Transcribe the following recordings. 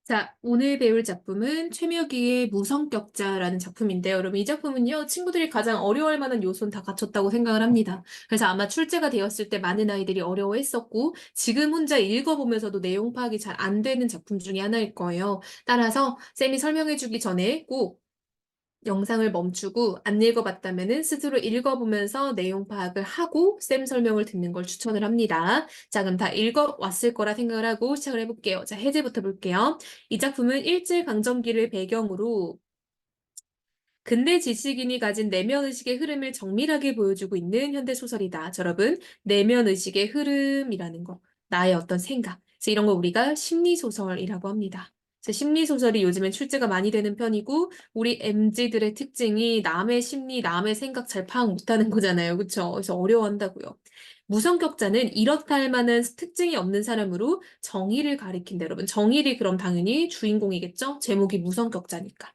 자, 오늘 배울 작품은 최묘기의 무성격자라는 작품인데요. 여러분, 이 작품은요, 친구들이 가장 어려워할 만한 요소는 다 갖췄다고 생각을 합니다. 그래서 아마 출제가 되었을 때 많은 아이들이 어려워했었고, 지금 혼자 읽어보면서도 내용 파악이 잘 안 되는 작품 중에 하나일 거예요. 따라서 쌤이 설명해주기 전에 꼭 영상을 멈추고 안 읽어봤다면은 스스로 읽어보면서 내용 파악을 하고 쌤 설명을 듣는 걸 추천을 합니다. 자, 그럼 다 읽어왔을 거라 생각을 하고 시작을 해볼게요. 자, 해제부터 볼게요. 이 작품은 일제강점기를 배경으로 근대 지식인이 가진 내면 의식의 흐름을 정밀하게 보여주고 있는 현대 소설이다. 자, 여러분, 내면 의식의 흐름이라는 거, 나의 어떤 생각, 그래서 이런 걸 우리가 심리 소설이라고 합니다. 그래서 심리 소설이 요즘엔 출제가 많이 되는 편이고, 우리 MZ들의 특징이 남의 심리, 남의 생각 잘 파악 못하는 거잖아요, 그렇죠? 그래서 어려워한다고요. 무성격자는 이렇다 할 만한 특징이 없는 사람으로 정의를 가리킨다. 여러분, 정의리 그럼 당연히 주인공이겠죠? 제목이 무성격자니까.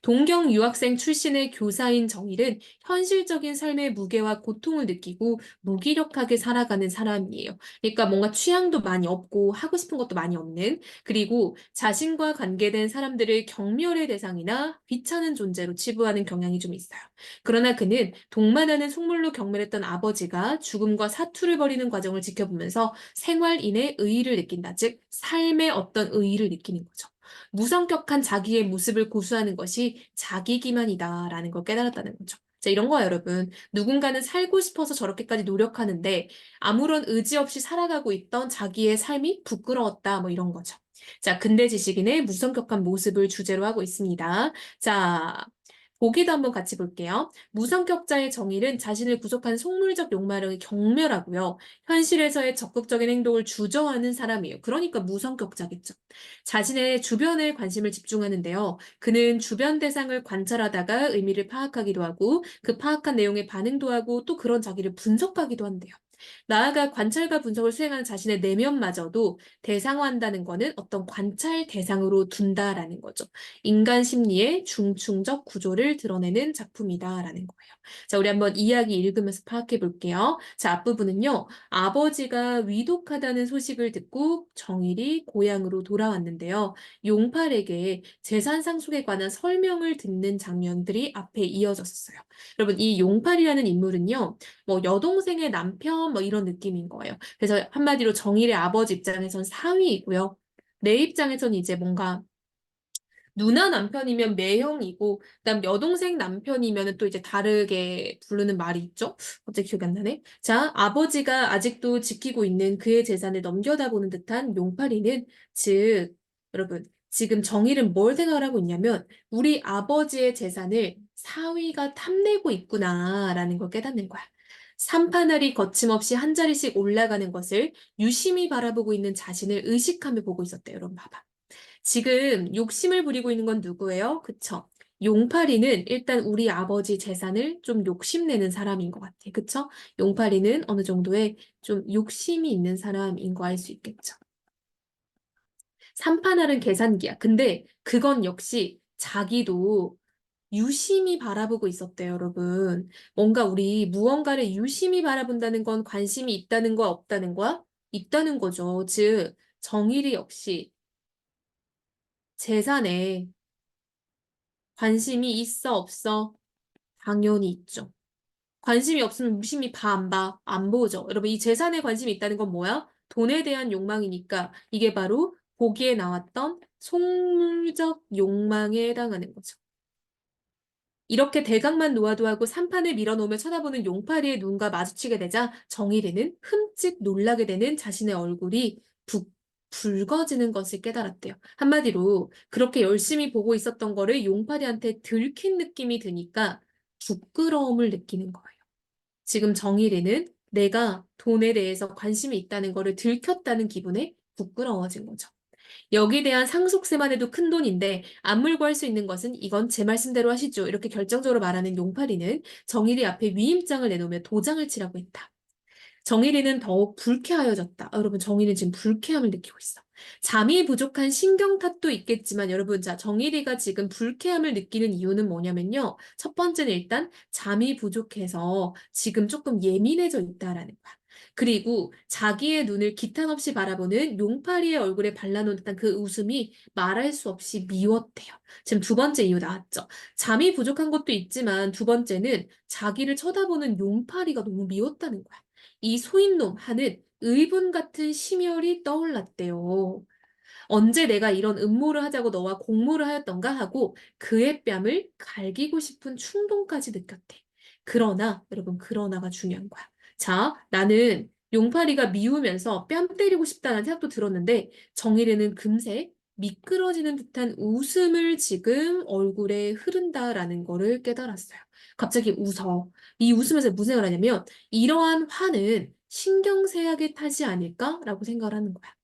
동경 유학생 출신의 교사인 정일은 현실적인 삶의 무게와 고통을 느끼고 무기력하게 살아가는 사람이에요. 그러니까 뭔가 취향도 많이 없고 하고 싶은 것도 많이 없는, 그리고 자신과 관계된 사람들을 경멸의 대상이나 귀찮은 존재로 치부하는 경향이 좀 있어요. 그러나 그는 동반하는 속물로 경멸했던 아버지가 죽음과 사투를 벌이는 과정을 지켜보면서 생활인의 의의를 느낀다. 즉, 삶의 어떤 의의를 느끼는 거죠. 무성격한 자기의 모습을 고수하는 것이 자기기만이다라는 걸 깨달았다는 거죠. 자, 이런 거야, 여러분. 누군가는 살고 싶어서 저렇게까지 노력하는데 아무런 의지 없이 살아가고 있던 자기의 삶이 부끄러웠다, 뭐 이런 거죠. 자, 근대 지식인의 무성격한 모습을 주제로 하고 있습니다. 자, 보기도 한번 같이 볼게요. 무성격자의 정의는 자신을 구속한 속물적 욕망을 경멸하고요. 현실에서의 적극적인 행동을 주저하는 사람이에요. 그러니까 무성격자겠죠. 자신의 주변에 관심을 집중하는데요. 그는 주변 대상을 관찰하다가 의미를 파악하기도 하고 그 파악한 내용에 반응도 하고 또 그런 자기를 분석하기도 한대요. 나아가 관찰과 분석을 수행하는 자신의 내면마저도 대상화한다는 거는 어떤 관찰 대상으로 둔다라는 거죠. 인간 심리의 중층적 구조를 드러내는 작품이다라는 거예요. 자, 우리 한번 이야기 읽으면서 파악해 볼게요. 자, 앞부분은요. 아버지가 위독하다는 소식을 듣고 정일이 고향으로 돌아왔는데요. 용팔에게 재산 상속에 관한 설명을 듣는 장면들이 앞에 이어졌어요. 여러분, 이 용팔이라는 인물은요. 뭐 여동생의 남편 뭐 이런 느낌인 거예요. 그래서 한마디로 정일의 아버지 입장에선 사위이고요. 내 입장에선 이제 뭔가 누나 남편이면 매형이고, 그다음 여동생 남편이면 또 이제 다르게 부르는 말이 있죠? 갑자기 기억이 안 나네. 자, 아버지가 아직도 지키고 있는 그의 재산을 넘겨다 보는 듯한 용팔이는, 즉, 여러분, 지금 정일은 뭘 생각을 하고 있냐면, 우리 아버지의 재산을 사위가 탐내고 있구나라는 걸 깨닫는 거야. 산파날이 거침없이 한 자리씩 올라가는 것을 유심히 바라보고 있는 자신을 의식하며 보고 있었대요. 여러분 봐봐. 지금 욕심을 부리고 있는 건 누구예요? 그쵸? 용팔이는 일단 우리 아버지 재산을 좀 욕심내는 사람인 것 같아. 그쵸? 용팔이는 어느 정도의 좀 욕심이 있는 사람인 거 알 수 있겠죠. 산파날은 계산기야. 근데 그건 역시 자기도 유심히 바라보고 있었대요, 여러분. 뭔가 우리 무언가를 유심히 바라본다는 건 관심이 있다는 거야, 없다는 거야? 있다는 거죠. 즉, 정일이 역시 재산에 관심이 있어, 없어? 당연히 있죠. 관심이 없으면 무심히 봐, 안 봐? 안 보죠. 여러분, 이 재산에 관심이 있다는 건 뭐야? 돈에 대한 욕망이니까 이게 바로 보기에 나왔던 속물적 욕망에 해당하는 거죠. 이렇게 대각만 노화도 하고 산판을 밀어놓으며 쳐다보는 용팔이의 눈과 마주치게 되자 정일이는 흠칫 놀라게 되는 자신의 얼굴이 붉어지는 것을 깨달았대요. 한마디로 그렇게 열심히 보고 있었던 거를 용팔이한테 들킨 느낌이 드니까 부끄러움을 느끼는 거예요. 지금 정일이는 내가 돈에 대해서 관심이 있다는 거를 들켰다는 기분에 부끄러워진 거죠. 여기에 대한 상속세만 해도 큰 돈인데 안 물고 할 수 있는 것은 이건 제 말씀대로 하시죠. 이렇게 결정적으로 말하는 용팔이는 정일이 앞에 위임장을 내놓으며 도장을 치라고 했다. 정일이는 더욱 불쾌하여졌다. 여러분, 정일이는 지금 불쾌함을 느끼고 있어. 잠이 부족한 신경 탓도 있겠지만 여러분, 자, 정일이가 지금 불쾌함을 느끼는 이유는 뭐냐면요. 첫 번째는 일단 잠이 부족해서 지금 조금 예민해져 있다라는 거야. 그리고 자기의 눈을 기탄 없이 바라보는 용파리의 얼굴에 발라놓은 듯한 그 웃음이 말할 수 없이 미웠대요. 지금 두 번째 이유 나왔죠. 잠이 부족한 것도 있지만 두 번째는 자기를 쳐다보는 용파리가 너무 미웠다는 거야. 이 소인놈 하는 의분 같은 심혈이 떠올랐대요. 언제 내가 이런 음모를 하자고 너와 공모를 하였던가 하고 그의 뺨을 갈기고 싶은 충동까지 느꼈대. 그러나, 여러분, 그러나가 중요한 거야. 자, 나는 용파리가 미우면서 뺨 때리고 싶다는 생각도 들었는데 정일이는 금세 미끄러지는 듯한 웃음을 지금 얼굴에 흐른다라는 거를 깨달았어요. 갑자기 웃어. 이 웃으면서 무슨 생각을 하냐면 이러한 화는 신경쇠약에 타지 않을까라고 생각을 하는 거야.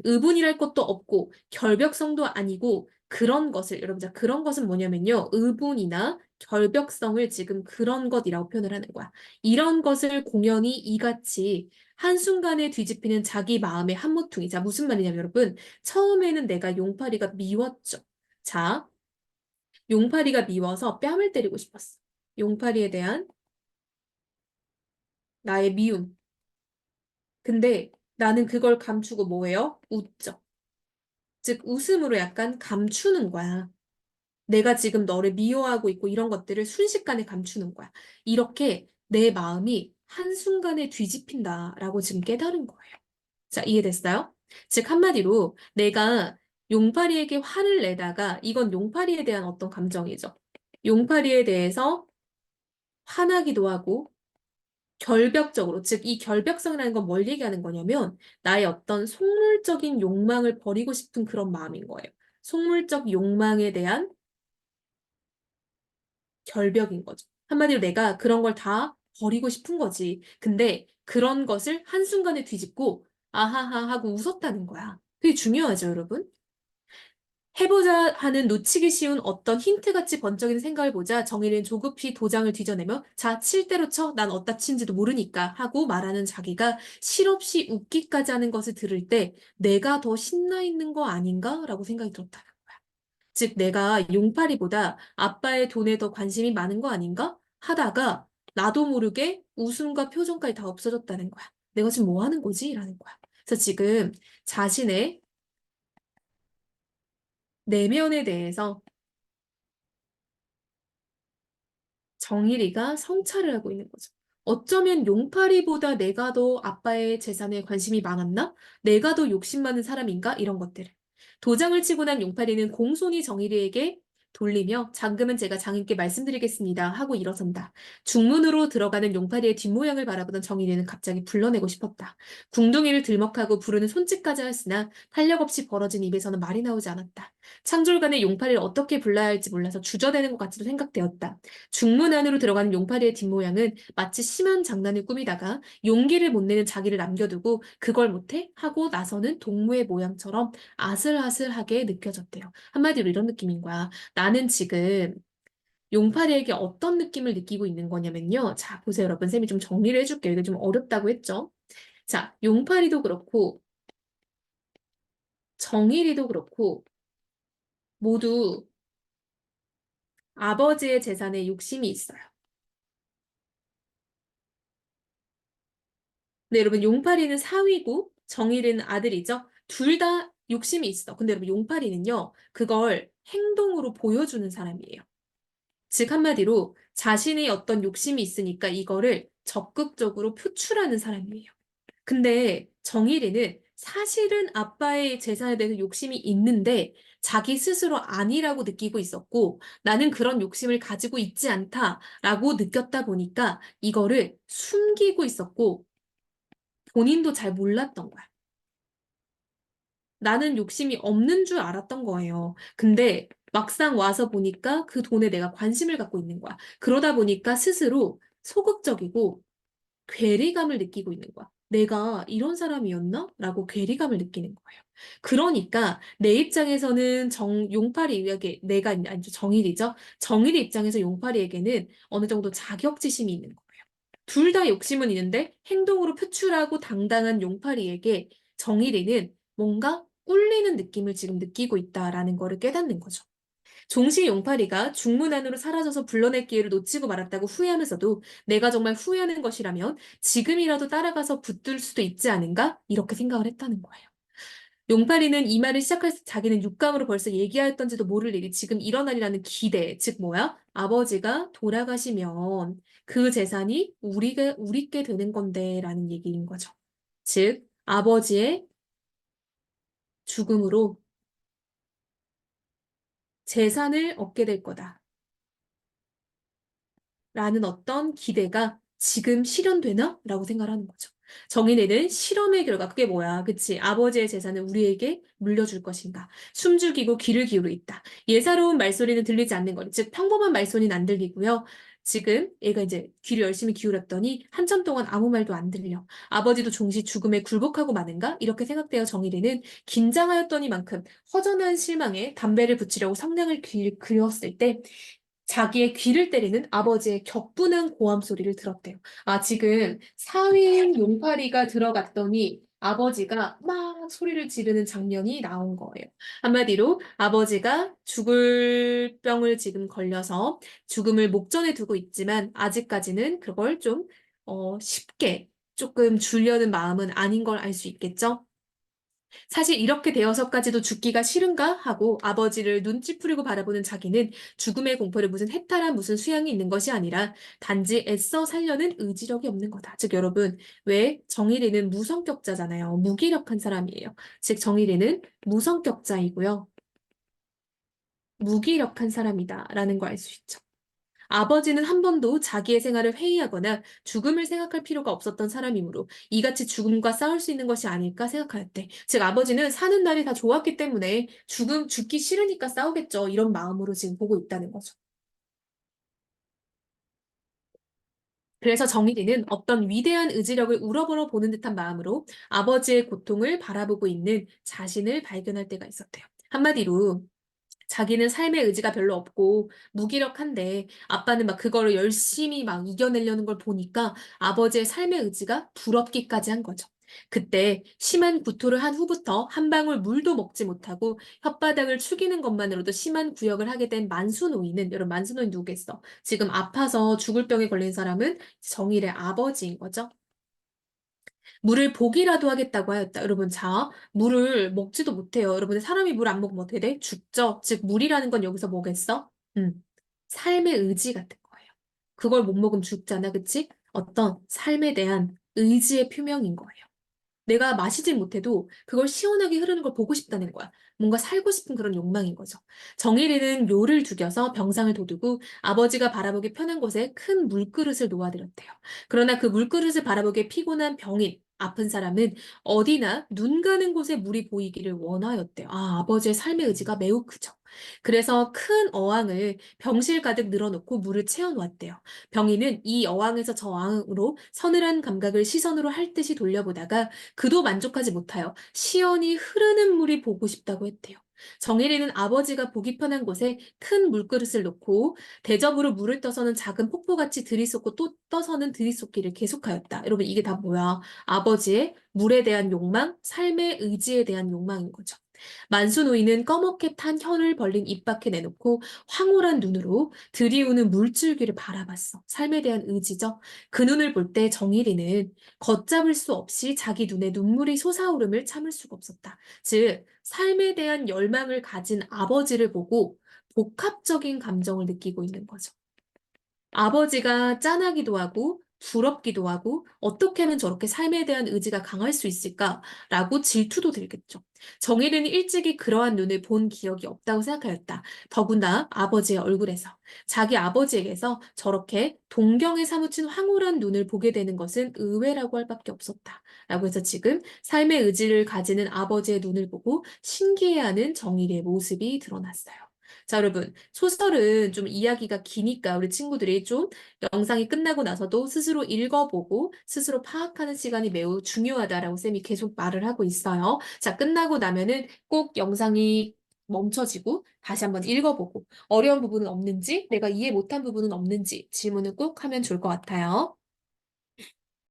의분이랄 것도 없고 결벽성도 아니고 그런 것을 여러분 자 그런 것은 뭐냐면요. 의분이나 결벽성을 지금 그런 것이라고 표현을 하는 거야. 이런 것을 공연히 이같이 한순간에 뒤집히는 자기 마음의 한모퉁이. 자, 무슨 말이냐면 여러분, 처음에는 내가 용파리가 미웠죠. 자, 용파리가 미워서 뺨을 때리고 싶었어. 용파리에 대한 나의 미움. 근데 나는 그걸 감추고 뭐예요? 웃죠. 즉, 웃음으로 약간 감추는 거야. 내가 지금 너를 미워하고 있고 이런 것들을 순식간에 감추는 거야. 이렇게 내 마음이 한순간에 뒤집힌다라고 지금 깨달은 거예요. 자, 이해됐어요? 즉, 한마디로 내가 용파리에게 화를 내다가 이건 용파리에 대한 어떤 감정이죠. 용파리에 대해서 화나기도 하고 결벽적으로, 즉, 이 결벽성이라는 건 뭘 얘기하는 거냐면 나의 어떤 속물적인 욕망을 버리고 싶은 그런 마음인 거예요. 속물적 욕망에 대한 결벽인 거죠. 한마디로 내가 그런 걸 다 버리고 싶은 거지. 근데 그런 것을 한순간에 뒤집고 아하하 하고 웃었다는 거야. 그게 중요하죠, 여러분? 해보자 하는 놓치기 쉬운 어떤 힌트같이 번쩍이는 생각을 보자 정의는 조급히 도장을 뒤져내며 자, 칠 대로 쳐. 난 어디다 친지도 모르니까 하고 말하는 자기가 실없이 웃기까지 하는 것을 들을 때 내가 더 신나 있는 거 아닌가? 라고 생각이 들었다는 거야. 즉, 내가 용팔이보다 아빠의 돈에 더 관심이 많은 거 아닌가? 하다가 나도 모르게 웃음과 표정까지 다 없어졌다는 거야. 내가 지금 뭐 하는 거지? 라는 거야. 그래서 지금 자신의 내면에 대해서 정일이가 성찰을 하고 있는 거죠. 어쩌면 용팔이보다 내가 더 아빠의 재산에 관심이 많았나? 내가 더 욕심 많은 사람인가? 이런 것들을. 도장을 치고 난 용팔이는 공손히 정일이에게 돌리며 잔금은 제가 장인께 말씀드리겠습니다 하고 일어선다. 중문으로 들어가는 용팔이의 뒷모양을 바라보던 정일이는 갑자기 불러내고 싶었다. 궁둥이를 들먹하고 부르는 손짓까지 했으나 탄력 없이 벌어진 입에서는 말이 나오지 않았다. 창졸간의 용팔이를 어떻게 불러야 할지 몰라서 주저되는 것 같이도 생각되었다. 중문 안으로 들어가는 용파리의 뒷모양은 마치 심한 장난을 꾸미다가 용기를 못 내는 자기를 남겨두고 그걸 못해? 하고 나서는 동무의 모양처럼 아슬아슬하게 느껴졌대요. 한마디로 이런 느낌인 거야. 나는 지금 용파리에게 어떤 느낌을 느끼고 있는 거냐면요. 자, 보세요, 여러분. 쌤이 좀 정리를 해줄게요. 이게 좀 어렵다고 했죠. 자, 용파리도 그렇고 정일이도 그렇고 모두 아버지의 재산에 욕심이 있어요. 근데 여러분 용팔이는 사위고 정일이는 아들이죠. 둘 다 욕심이 있어. 근데 여러분 용팔이는요. 그걸 행동으로 보여주는 사람이에요. 즉 한마디로 자신의 어떤 욕심이 있으니까 이거를 적극적으로 표출하는 사람이에요. 근데 정일이는 사실은 아빠의 재산에 대해서 욕심이 있는데 자기 스스로 아니라고 느끼고 있었고 나는 그런 욕심을 가지고 있지 않다라고 느꼈다 보니까 이거를 숨기고 있었고 본인도 잘 몰랐던 거야. 나는 욕심이 없는 줄 알았던 거예요. 근데 막상 와서 보니까 그 돈에 내가 관심을 갖고 있는 거야. 그러다 보니까 스스로 소극적이고 괴리감을 느끼고 있는 거야. 내가 이런 사람이었나? 라고 괴리감을 느끼는 거예요. 그러니까 내 입장에서는 용팔이에게 내가 아니죠 정일이죠. 정일의 입장에서 용팔이에게는 어느 정도 자격지심이 있는 거예요. 둘 다 욕심은 있는데 행동으로 표출하고 당당한 용팔이에게 정일이는 뭔가 꿀리는 느낌을 지금 느끼고 있다라는 거를 깨닫는 거죠. 종시 용팔이가 중문 안으로 사라져서 불러낼 기회를 놓치고 말았다고 후회하면서도 내가 정말 후회하는 것이라면 지금이라도 따라가서 붙들 수도 있지 않은가? 이렇게 생각을 했다는 거예요. 용팔이는 이 말을 시작할 때 자기는 육감으로 벌써 얘기하였던지도 모를 일이 지금 일어나리라는 기대, 즉 뭐야? 아버지가 돌아가시면 그 재산이 우리께 되는 건데 라는 얘기인 거죠. 즉, 아버지의 죽음으로 재산을 얻게 될 거다. 라는 어떤 기대가 지금 실현되나? 라고 생각을 하는 거죠. 정인에는 실험의 결과, 그게 뭐야? 그치? 아버지의 재산을 우리에게 물려줄 것인가? 숨죽이고 귀를 기울여 있다. 예사로운 말소리는 들리지 않는 거리. 즉, 평범한 말소리는 안 들리고요. 지금 얘가 이제 귀를 열심히 기울였더니 한참 동안 아무 말도 안 들려. 아버지도 종시 죽음에 굴복하고 마는가? 이렇게 생각되어 정일이는 긴장하였더니만큼 허전한 실망에 담배를 붙이려고 성냥을 그렸을 때 자기의 귀를 때리는 아버지의 격분한 고함 소리를 들었대요. 아, 지금 사위인 용팔이가 들어갔더니 아버지가 막 소리를 지르는 장면이 나온 거예요. 한마디로 아버지가 죽을 병을 지금 걸려서 죽음을 목전에 두고 있지만 아직까지는 그걸 좀 쉽게 조금 주려는 마음은 아닌 걸 알 수 있겠죠? 사실 이렇게 되어서까지도 죽기가 싫은가 하고 아버지를 눈 찌푸리고 바라보는 자기는 죽음의 공포를 무슨 해탈한 무슨 수양이 있는 것이 아니라 단지 애써 살려는 의지력이 없는 거다. 즉 여러분, 왜 정일이는 무성격자잖아요. 무기력한 사람이에요. 즉 정일이는 무성격자이고요. 무기력한 사람이다라는 걸 알 수 있죠. 아버지는 한 번도 자기의 생활을 회의하거나 죽음을 생각할 필요가 없었던 사람이므로 이같이 죽음과 싸울 수 있는 것이 아닐까 생각하였대. 즉 아버지는 사는 날이 다 좋았기 때문에 죽기 싫으니까 싸우겠죠. 이런 마음으로 지금 보고 있다는 거죠. 그래서 정일이는 어떤 위대한 의지력을 우러러보는 보는 듯한 마음으로 아버지의 고통을 바라보고 있는 자신을 발견할 때가 있었대요. 한마디로 자기는 삶의 의지가 별로 없고 무기력한데 아빠는 막 그거를 열심히 막 이겨내려는 걸 보니까 아버지의 삶의 의지가 부럽기까지 한 거죠. 그때 심한 구토를 한 후부터 한 방울 물도 먹지 못하고 혓바닥을 축이는 것만으로도 심한 구역을 하게 된 만수노인은, 여러분 만수노인 누구겠어? 지금 아파서 죽을 병에 걸린 사람은 정일의 아버지인 거죠. 물을 보기라도 하겠다고 하였다. 여러분, 자, 물을 먹지도 못해요. 여러분, 사람이 물 안 먹으면 어떻게 돼? 죽죠? 즉, 물이라는 건 여기서 뭐겠어? 삶의 의지 같은 거예요. 그걸 못 먹으면 죽잖아, 그치? 어떤 삶에 대한 의지의 표명인 거예요. 내가 마시질 못해도 그걸 시원하게 흐르는 걸 보고 싶다는 거야. 뭔가 살고 싶은 그런 욕망인 거죠. 정일이는 묘를 죽여서 병상을 돋우고 아버지가 바라보기 편한 곳에 큰 물그릇을 놓아드렸대요. 그러나 그 물그릇을 바라보기에 피곤한 병인, 아픈 사람은 어디나 눈 가는 곳에 물이 보이기를 원하였대요. 아, 아버지의 삶의 의지가 매우 크죠. 그래서 큰 어항을 병실 가득 늘어놓고 물을 채워놓았대요. 병인은 이 어항에서 저 어항으로 서늘한 감각을 시선으로 할 듯이 돌려보다가 그도 만족하지 못하여 시원히 흐르는 물이 보고 싶다고 했대요. 정혜리는 아버지가 보기 편한 곳에 큰 물그릇을 놓고 대접으로 물을 떠서는 작은 폭포같이 들이쏟고 또 떠서는 들이쏟기를 계속하였다. 여러분 이게 다 뭐야? 아버지의 물에 대한 욕망, 삶의 의지에 대한 욕망인 거죠. 만수노인은 꺼멓게 탄 혀를 벌린 입 밖에 내놓고 황홀한 눈으로 들이우는 물줄기를 바라봤어. 삶에 대한 의지죠. 그 눈을 볼 때 정일이는 걷잡을 수 없이 자기 눈에 눈물이 솟아오름을 참을 수가 없었다. 즉, 삶에 대한 열망을 가진 아버지를 보고 복합적인 감정을 느끼고 있는 거죠. 아버지가 짠하기도 하고 부럽기도 하고 어떻게 하면 저렇게 삶에 대한 의지가 강할 수 있을까라고 질투도 들겠죠. 정혜린은 일찍이 그러한 눈을 본 기억이 없다고 생각하였다. 더구나 아버지의 얼굴에서. 자기 아버지에게서 저렇게 동경에 사무친 황홀한 눈을 보게 되는 것은 의외라고 할 밖에 없었다. 라고 해서 지금 삶의 의지를 가지는 아버지의 눈을 보고 신기해하는 정일의 모습이 드러났어요. 자, 여러분, 소설은 좀 이야기가 기니까 우리 친구들이 좀 영상이 끝나고 나서도 스스로 읽어보고 스스로 파악하는 시간이 매우 중요하다라고 쌤이 계속 말을 하고 있어요. 자, 끝나고 나면은 꼭 영상이 멈춰지고 다시 한번 읽어보고 어려운 부분은 없는지, 내가 이해 못한 부분은 없는지 질문을 꼭 하면 좋을 것 같아요.